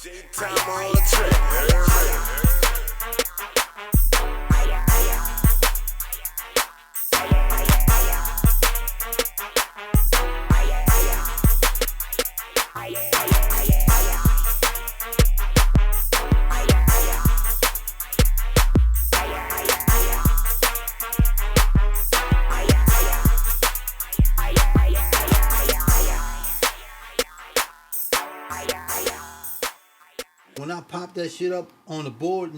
Time on the track. When I popped that shit up on the board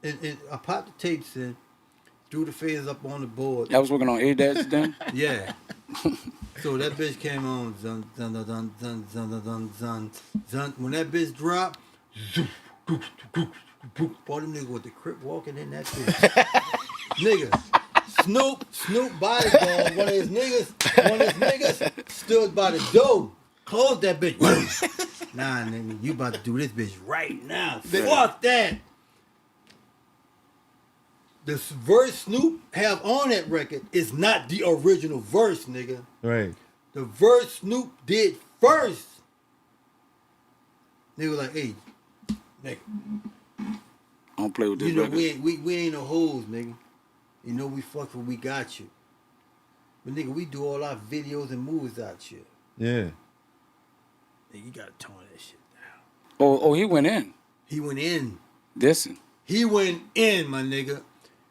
and I popped the tapes in, threw the fades up on the board. I was working on ADATs then? Yeah. So that bitch came on. Zun, zun, zun, zun, zun, zun, zun, zun, zun. When that bitch dropped, all them niggas with the CRIP walking in that bitch. Nigga, Snoop bodyguard, one of his niggas stood by the door. Close that bitch. Nah, nigga, you about to do this bitch right now. Fuck that. The verse Snoop have on that record is not the original verse, nigga. Right. The verse Snoop did first. They were like, hey, nigga, I don't play with this you know, record. we ain't no hoes, nigga. You know we fuck when we got you. But nigga, we do all our videos and movies out here. Yeah. Nigga, you gotta tone that shit down. Oh, he went in. He went in. Dissing. He went in, my nigga.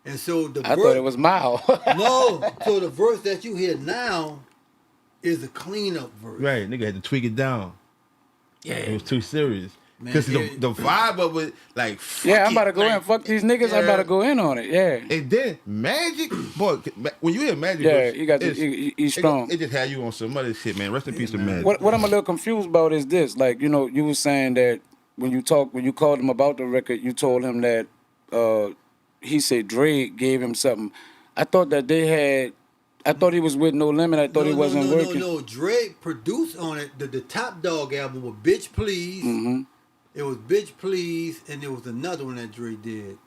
And so the I thought it was Mao. No, so the verse that you hear now is a cleanup verse. Right. Nigga had to tweak it down. Yeah. It was too serious. Man, Because the vibe of it, like, fuck Yeah, I'm about to it, go like, in. Fuck these niggas. I'm about to go in on it. Yeah. And then Magic, boy, when you hear Magic, Yeah, bro, he got it's- he's strong. It just had you on some other shit, man. Rest in peace to Magic. What I'm a little confused about is this. Like, you know, you were saying that when you called him about the record, you told him that he said Dre gave him something. I thought that I thought he was with No Limit. I thought he wasn't working. No, Dre produced on it the Top Dog album with Bitch Please. Mm-hmm. It was Bitch Please, and there was another one that Dre did.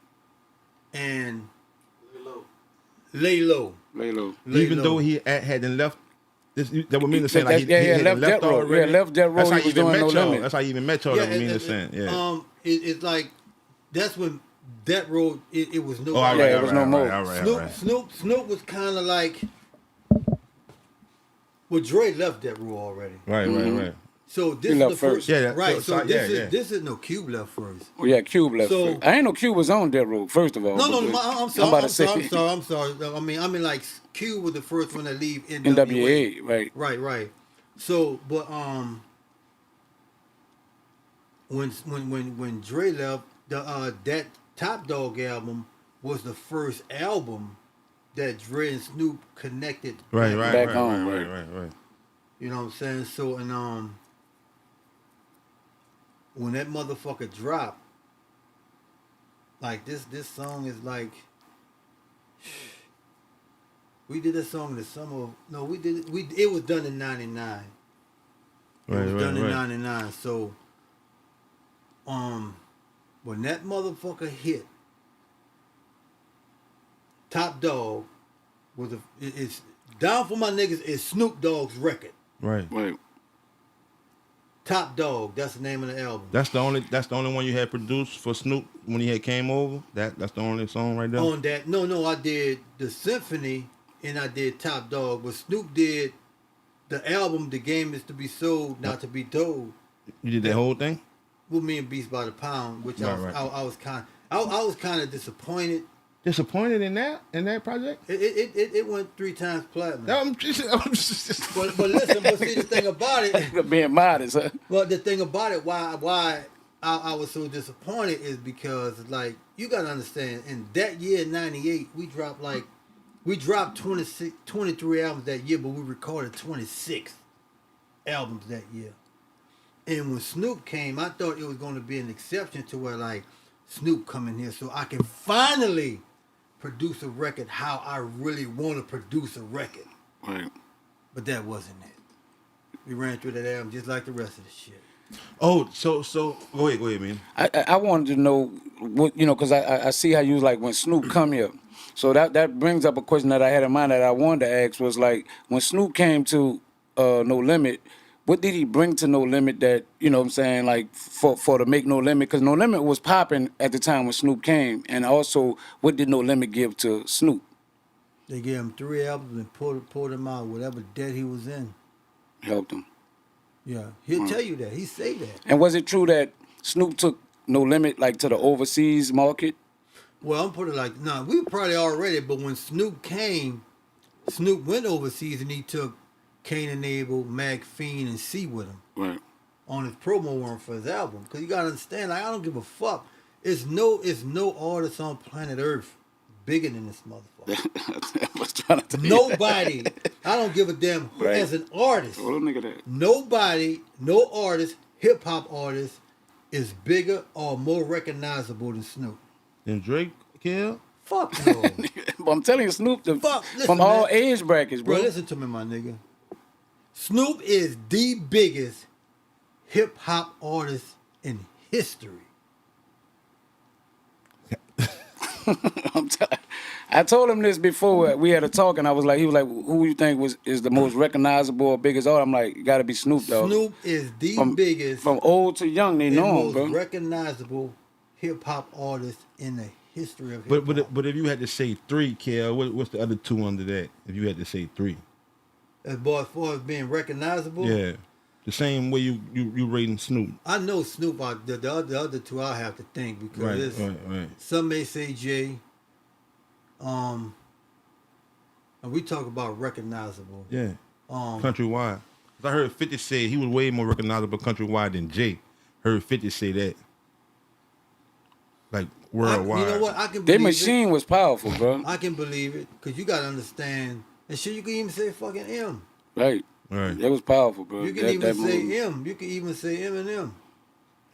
And Lay Low. Even though he hadn't left, that would mean the same. That- Like yeah, he yeah, hadn't left left Death Row. already. Yeah, left Death Row, That's how he he was even doing met No y'all. Limit. That's how he even met y'all. That would mean the same. Yeah. It's like that's when that road it was no. Oh, all right, Yeah, it all was right, no all more. right, all right, all right. Snoop was kind of like. Well, Dre left that row already. Right. So this He is left the first. first. Yeah, right. So yeah, this is no Cube left first. Oh yeah, Cube left. So- first. I ain't know Cube was on Death Row. First of all. No, but- I'm sorry. about I'm to say- sorry. I'm sorry. I mean, like Cube was the first one to leave NWA. NWA, right? Right. So, but when Dre left, that Top Dog album was the first album that Dre and Snoop connected. Right. Back home, Right. You know what I'm saying? So and when that motherfucker dropped, like this song is like. We did that song in the summer. No, we did it. It was done in '99. It was done in '99. So, when that motherfucker hit, Top Dog it's Down for My Niggas is Snoop Dogg's record. Right. Top Dog, that's the name of the album. That's the only one you had produced for Snoop when he had came over. That's the only song right there. On that, no, I did the Symphony and I did Top Dog, but Snoop did the album. The Game Is to Be Sold, Not to Be Told. You did that whole thing. With me and Beast by the Pound, which I was kind of disappointed. Disappointed in that project? It went 3 times platinum. I'm just But listen, but see the thing about it. Being modest, huh? Well, the thing about it, why I was so disappointed is because like you gotta understand, in that year '98, we dropped 23 albums that year, but we recorded 26 albums that year. And when Snoop came, I thought it was going to be an exception to where like Snoop come in here so I can finally produce a record how I really want to produce a record. Right. But that wasn't it. We ran through that album just like the rest of the shit. Oh, so go ahead, man. I wanted to know what, you know, because I see how you like when Snoop come here. So that brings up a question that I had in mind that I wanted to ask was like when Snoop came to No Limit, what did he bring to No Limit that, you know what I'm saying, like for to make No Limit? Because No Limit was popping at the time when Snoop came. And also, what did No Limit give to Snoop? They gave him 3 albums and pulled him out, whatever debt he was in. Helped him. Yeah, he'll tell you that. He say that. And was it true that Snoop took No Limit like to the overseas market? Well, I'm put it like, nah, we were probably already, but when Snoop came, Snoop went overseas and he took Kane and Abel, Mac Fiend, and C with him Right. on his promo run for his album. Because you gotta understand, like, I don't give a fuck. It's no artist on planet Earth bigger than this motherfucker. I was trying to tell you Nobody. I don't give a damn who, Right. as an artist. Hold on, nigga, that. Nobody, no artist, hip hop artist, is bigger or more recognizable than Snoop. And Drake, Kill? Fuck no. But I'm telling you, Snoop, Fuck, listen, from all man. age brackets, bro. Bro, listen to me, my nigga. Snoop is the biggest hip hop artist in history. I told him this before we had a talk, and he was like, "Who you think is the most recognizable or biggest artist?" I'm like, "Got to be Snoop, dog." Snoop is the biggest, From old to young, they and know him, most bro. recognizable hip hop artist in the history of hip hop. But if you had to say 3, Kill, what's the other 2 under that? If you had to say 3. As far as being recognizable, Yeah. The same way you rating Snoop. I know Snoop. The other 2 I have to think because Right. some may say Jay. And we talk about recognizable. Yeah. Um, Countrywide. I heard 50 say he was way more recognizable countrywide than Jay. Heard 50 say that. Like worldwide. you know what? I can Their believe machine was powerful, bro. I can believe it because you gotta understand. And shit, you can even say fucking M. Right. Right. It was powerful, bro. You can even say M. You can even say Eminem.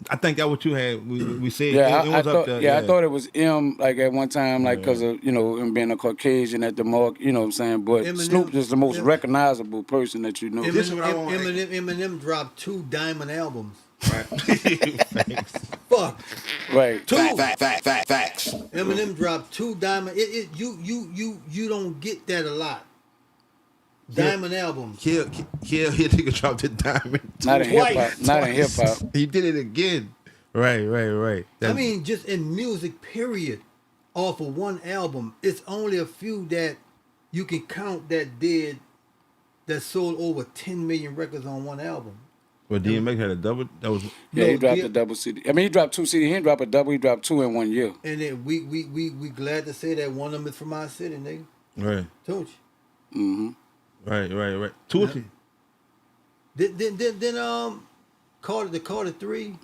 I think that's what you had. We said Yeah, it I was up thought. there. Yeah, I thought it was M. Like at one time, like Yeah. because of him being a Caucasian at the mark. You know what I'm saying? But Eminem- Snoop is the most Em- recognizable person that you know. This is what I want. Eminem dropped 2 diamond albums. Right. Fuck. Right. 2. Facts. Eminem dropped 2 diamond. You don't get that a lot. Diamond albums. Kill, he nigga dropped the diamond. Not in hip Twice. hop. Not in hip hop. He did it again. Right. I That's- mean, just in music, period, off of one album, it's only a few that you can count that sold over 10 million records on one album. Well, DMX had a double. That was Yeah, No, he dropped yeah. a double CD. I mean, he dropped 2 CD. He didn't drop a double. He dropped 2 in 1 year. And then we glad to say that one of them is from our city, nigga. right. Don't you? Mm-hmm. Right. Tucci. Then Carter 3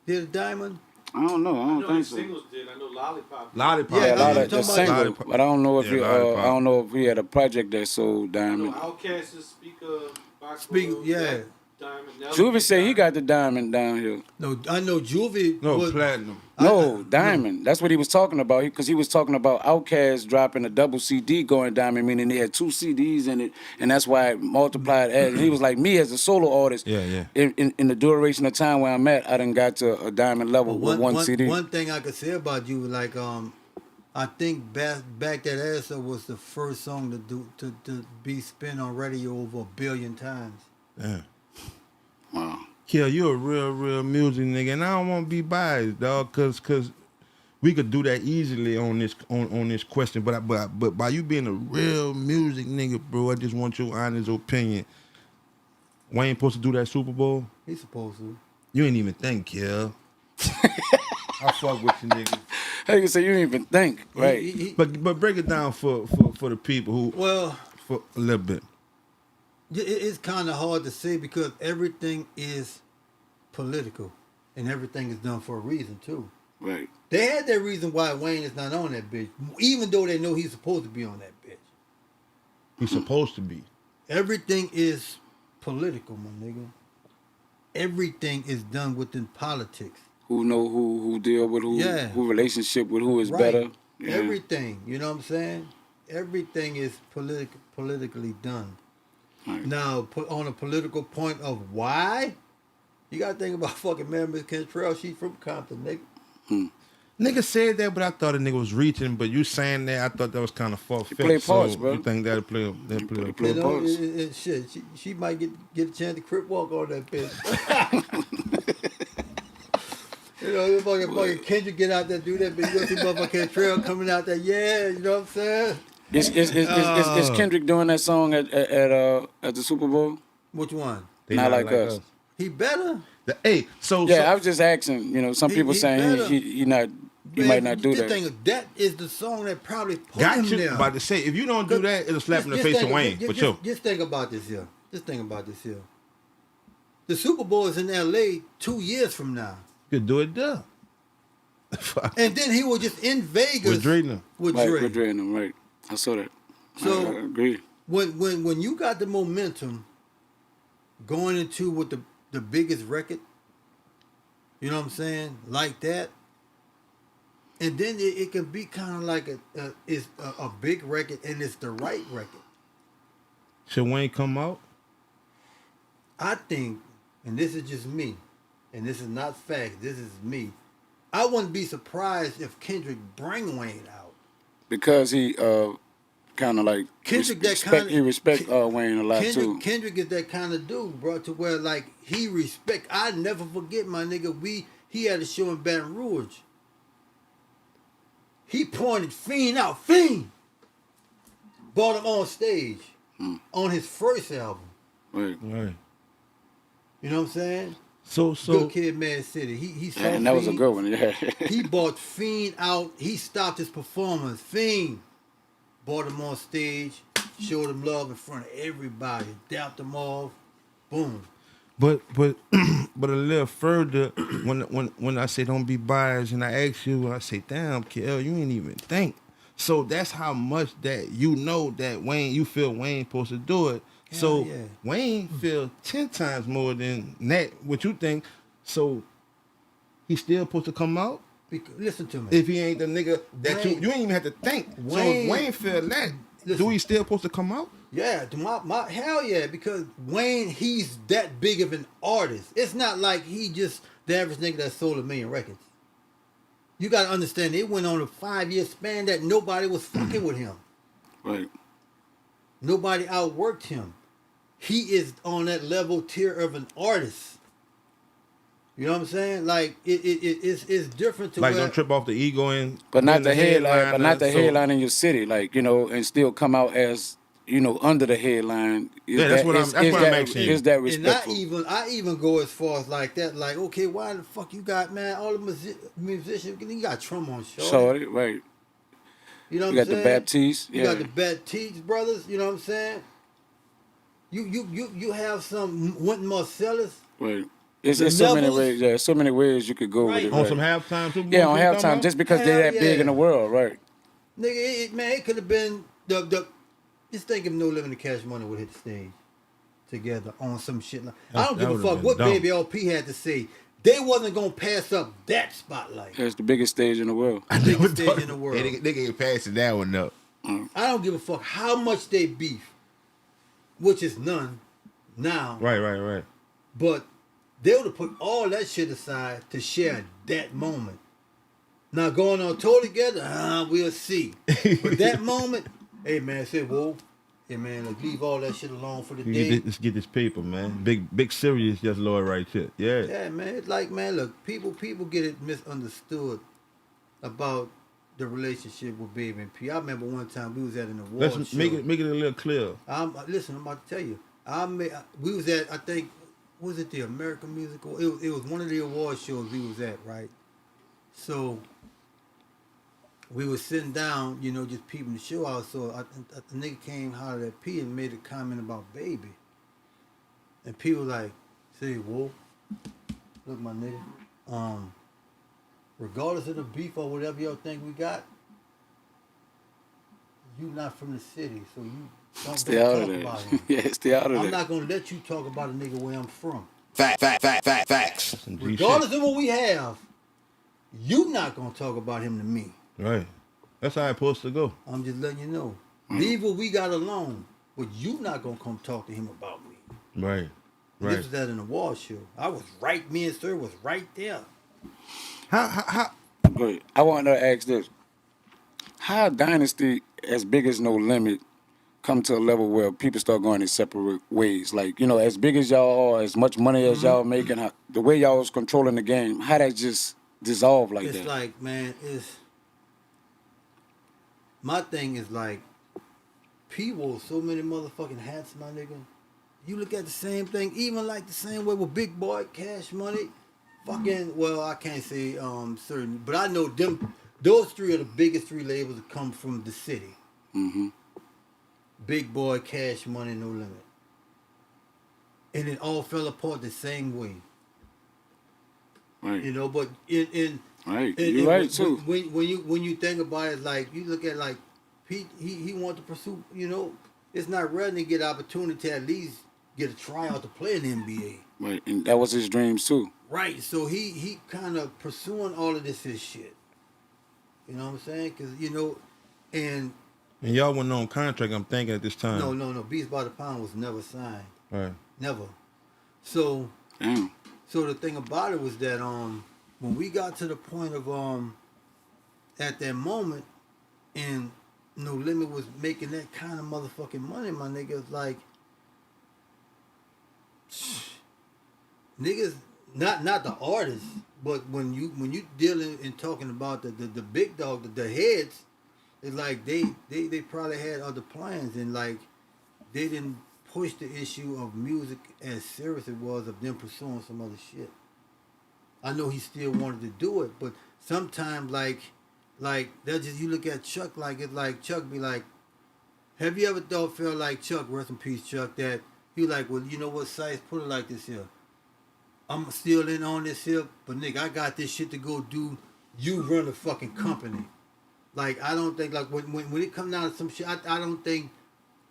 did a diamond. I don't know. I don't think so. Singles did. I know Lollipop. Lollipop. Yeah, Yeah, I'm Lollipop, the talking about- single. Lollipop. But I don't know if Yeah, he. Lollipop. I don't know if he had a project that sold I know diamond. Outkast is Speaker. Box Speak- World, yeah. Diamond. Nelly Juvie did said he Diamond. got the diamond down here. No, I know Juvie. No, was, platinum. No, diamond. That's what he was talking about. Because he was talking about Outkast dropping a double CD going diamond, meaning they had 2 CDs in it, and that's why it multiplied. And he was like, me as a solo artist, Yeah. in the duration of time where I'm at, I done got to a diamond level with one CD. One thing I could say about you, like I think back that ass Up was the first song to be spin on radio over 1 billion times. Yeah. Wow. Kill, you a real music nigga, and I don't want to be biased, dog, cause we could do that easily on this question, but by you being a real music nigga, bro, I just want your honest opinion. Wayne supposed to do that Super Bowl? He's supposed to. You ain't even think, Kill. I fuck with you, nigga. Hey, you say you didn't even think, right? But break it down for the people who Well, for a little bit. it's kind of hard to say because everything is political and everything is done for a reason too. Right. They had their reason why Wayne is not on that bitch, even though they know he's supposed to be on that bitch. He's supposed to be. Everything is political, my nigga. Everything is done within politics. Who know who deal with who? Yeah. Who relationship with who is Right. better? Yeah. Everything, you know what I'm saying? Everything is politically done. Right. Now, put on a political point of why, you gotta think about fucking Mary Miss Cantrell. She's from Compton, nigga. Nigga said that, but I thought a nigga was reaching. But you saying that, I thought that was kind of far-fetched. play parts, so bro. You think that'll play? play You know, parts. shit. She might get a chance to crip walk on that bitch. You know, fucking Kendrick get out there, do that bitch. You see motherfucking Trail coming out there, yeah. You know what I'm saying? Is Kendrick doing that song at the Super Bowl? Which one? They Not like us. He better. I was just asking. You know, some people he saying better. he Man, might not do the that. thing is, that is the song that probably put Got him you. there. About to say, if you don't do that, it'll slap in the face of Wayne. For sure. Just think about this here. The Super Bowl is in L.A. 2 years from now. You could do it there. And then he was just in Vegas With Dre now. with Right, Dre. with Dre and them, right. I saw that. So I agree. when you got the momentum going into with the biggest record, you know what I'm saying, like that, and then it can be kind of like a big record and it's the right record. Should Wayne come out? I think, and this is just me, and this is not facts, this is me. I wouldn't be surprised if Kendrick bring Wayne out. Because he kind of like Kendrick respect Wayne a lot too. Kendrick is that kind of dude, bro, to where like he respect. I never forget my nigga. He had a show in Baton Rouge. He pointed Fiend out. Fiend brought him on stage on his first album. Right. You know what I'm saying? So Good Kid, Mad City. He saw And that was a Fiend. good one. Yeah. He brought Fiend out. He stopped his performance. Fiend brought him on stage, showed him love in front of everybody, dapped him off. Boom. But a little further, when I say don't be biased, and I ask you, I say, damn, KL, you ain't even think. So that's how much that you know that Wayne, you feel Wayne supposed to do it. Hell So yeah. Wayne feel 10 times more than that, what you think. So he still supposed to come out? Listen to me. If he ain't the nigga that Wayne- you ain't even have to think. So Wayne- if Wayne feel that, Listen. do he still supposed to come out? Yeah, my hell yeah, because Wayne, he's that big of an artist. It's not like he just the average nigga that sold 1 million records. You gotta understand, it went on a 5-year span that nobody was fucking with him. Right. Nobody outworked him. He is on that level tier of an artist. You know what I'm saying? Like it's different to Like where, don't trip off the ego and But not the headline. headline. But not the headline in your city. Like, you know, and still come out as, you know, under the headline. That's what I'm asking you. Is that And respectful? I even go as far as like that. Like, okay, why the fuck you got, man, all the musicians, you got Trombone Shorty. Shorty, right. You know what You I'm got the saying? Baptiste. You Yeah. got the Baptiste brothers, you know what I'm saying? You have some Wynton Marsalis. Right. It's The so many levels- ways. Yeah, so many ways you could go Right. with it. On right. some halftime Super Bowl Yeah, on shit talking halftime, about? just because Hell they're that big yeah. in the world, right? Nigga, it could have been the just think if No Limit to Cash Money would hit the stage together on some shit like I don't That give a would've fuck been what dumb. Baby LP had to say. They wasn't gonna pass up that spotlight. It's the biggest stage in the world. Biggest stage in the world. They can pass it that one up. I don't give a fuck how much they beef, which is none now. Right. But they would have put all that shit aside to share that moment. Now going on tour together, we'll see. But that moment, hey man, say whoa, hey man, like, leave all that shit alone for the day. Let's get this paper, man. Big serious, just Lord right shit. Yeah. Yeah, man, it's like, man, look, people get it misunderstood about the relationship with Baby and P. I remember one time we was at an award Let's show. make it a little clear. Listen, I'm about to tell you. We was at, I think, was it the American Musical? It was one of the award shows we was at, right? So we was sitting down, you know, just peeping the show out. So the nigga came, hollered at P and made a comment about Baby. And P was like, say, whoa, look, my nigga, regardless of the beef or whatever y'all think we got, you not from the city, so you don't Stay out of talk there. about him. Yeah, stay out of I'm there. not gonna let you talk about a nigga where I'm from. Facts. Some G Regardless of what we have, you not gonna talk about him to me. shit. Right. That's how it's supposed to go. I'm just letting you know. Leave what we got alone, but you not gonna come talk to him about me. Right. This was at an award show. I was right. Me and Sir was right there. How Great. I want to ask this: how a dynasty as big as No Limit come to a level where people start going in separate ways? Like, as big as y'all are, as much money as y'all making, the way y'all was controlling the game, how that just dissolved like It's that? like, man, my thing is like, people, so many motherfucking hats, my nigga. You look at the same thing, even like the same way with Big Boy, Cash Money, fucking. Well, I can't say certain, but I know them. Those three are the biggest three labels that come from the city. Mm-hmm. Big Boy, Cash Money, No Limit, and it all fell apart the same way. Right. But in Right. You're right too. when you think about it, like you look at like Pete, he wanted to pursue. It's not rare to get opportunity to at least get a tryout to play in the NBA. Right. And that was his dreams too. Right. So he kind of pursuing all of this his shit. You know what I'm saying? Because and And y'all went on contract, I'm thinking, at this time. no, Beats by the Pound was never signed, Right. never. So Damn. so the thing about it was that when we got to the point of at that moment and No Limit was making that kind of motherfucking money, my nigga, it's like niggas, not the artists, but when you dealing and talking about the big dog, the heads, it's like they probably had other plans, and like they didn't push the issue of music as serious as it was of them pursuing some other shit. I know he still wanted to do it, but sometimes like that just, you look at Chuck, like it's like Chuck be like, have you ever felt like Chuck, rest in peace Chuck, that he like, well, you know what, Sice, put it like this here. I'm still in on this here, but nigga, I got this shit to go do. You run the fucking company. Like, I don't think, like, when it comes down to some shit, I don't think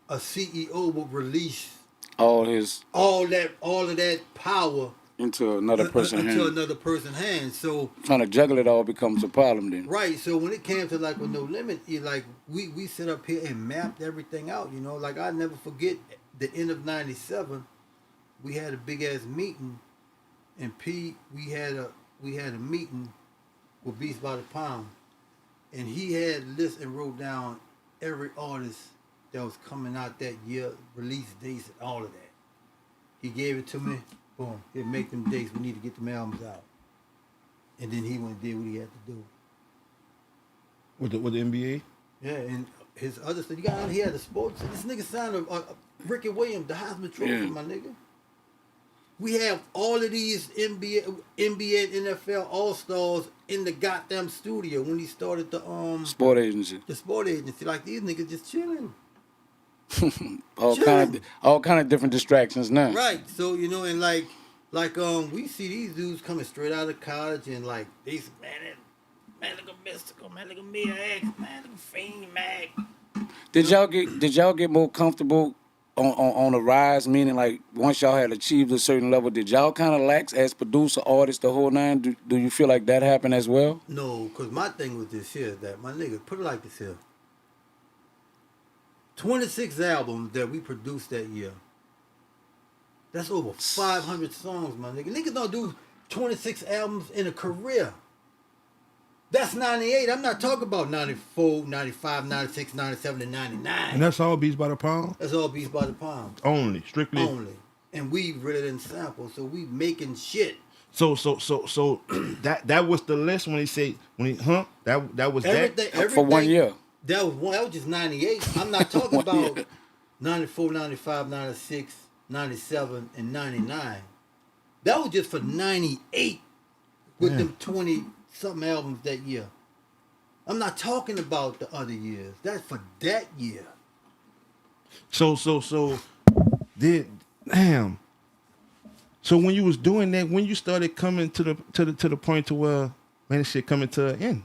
a CEO will release All all of that power into another person's into hand. another person's hands. So Trying to juggle it all becomes a problem then. right. So when it came to like with No Limit, like we sit up here and mapped everything out. Like I never forget the end of '97, we had a big ass meeting, and we had a meeting with Beats by the Pound, and he had lists and wrote down every artist that was coming out that year, release dates and all of that. He gave it to me. Boom. He'd make them dates. We need to get them albums out. And then he went and did what he had to do. With the NBA? Yeah, and his other stuff. He had the sports. This nigga signed a Ricky Williams, the Heisman Trophy, Yeah. my nigga. We have all of these NBA and NFL All-Stars in the goddamn studio when he started the Sport agency. sport agency. Like, these niggas just chilling. all kind of different distractions now. Right. So, and like we see these dudes coming straight out of college, and like they say, man, look at Mystical, man, look at Mia X, man, look at Fiend, man. Did y'all get more comfortable on the rise? Meaning, like, once y'all had achieved a certain level, did y'all kind of lax as producer, artist, the whole nine? Do you feel like that happened as well? No, because my thing was this here, that my nigga, put it like this here. 26 albums that we produced that year. That's over 500 songs, my nigga. Niggas don't do 26 albums in a career. That's 98. I'm not talking about 94, 95, 96, 97, and 99. And that's all Beats by the Pound? That's all Beats by the Pound. Only, strictly. Only. And we really didn't sample, so we making shit. So that was the list when he said that was Everything For 1 year. That was just 98. I'm not talking 1 year. about 94, 95, 96, 97, and 99. That was just for 98 with them 20-something albums that year. I'm not talking about the other years. That's for that year. So damn. So when you was doing that, when you started coming to the point to where, man, this shit coming to an end.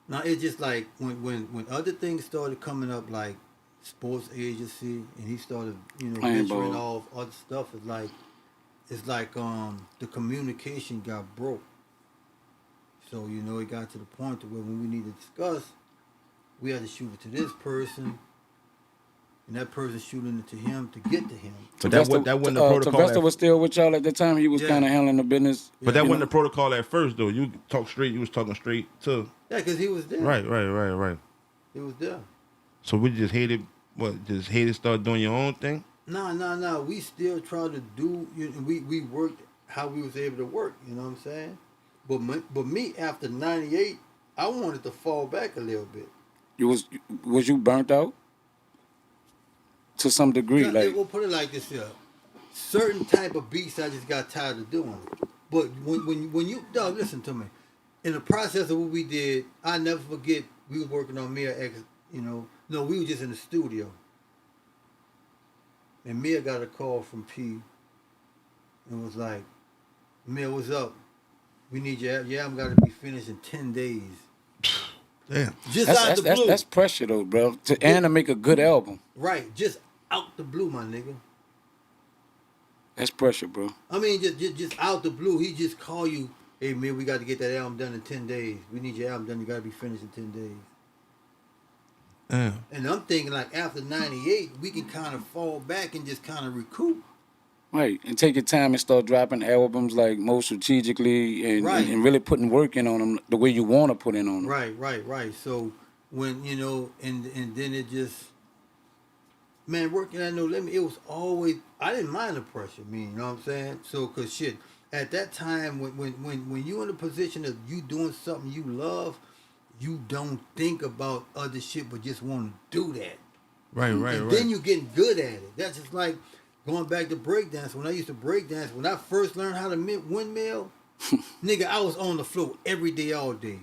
Now it's just like when other things started coming up, like sports agency, and he started Playing venturing ball. off other stuff. It's like the communication got broke. So it got to the point to where when we need to discuss, we had to shoot it to this person, and that person shooting it to him to get to him. But that wasn't the protocol. Sylvester was still with y'all at the time. He was Yeah. kind of handling the business. But that you wasn't know. the protocol at first, though. You talk straight. You was talking straight to. Yeah, because he was there. Right. He was there. So we just hated start doing your own thing. No. We still try to do. We worked how we was able to work. You know what I'm saying? But me after '98, I wanted to fall back a little bit. Was you burnt out to some degree? Like We'll put it like this here. Certain type of beats I just got tired of doing. But when you dog, listen to me. In the process of what we did, I never forget we was working on Mia X, No, we were just in the studio. And Mia got a call from P and was like, Mia, what's up? We need your album got to be finished in 10 days. Damn. Just out the blue. that's pressure though, bro. And to make a good album. Right, just out the blue, my nigga. That's pressure, bro. I mean, just out the blue, he just call you, hey man, we got to get that album done in 10 days. We need your album done, you got to be finished in 10 days. Damn. And I'm thinking like after '98, we can kind of fall back and just kind of recoup. Right, and take your time and start dropping albums like more strategically and, Right. and really putting work in on them the way you want to put in on them. Right. So when and then it just, man, working at No Limit, it was always, I didn't mind the pressure. You know what I'm saying? So cause shit, at that time when you in a position of you doing something you love, you don't think about other shit but just want to do that. Right. And then you getting good at it. That's just like going back to breakdance. When I used to breakdance, when I first learned how to windmill, nigga, I was on the floor every day, all day.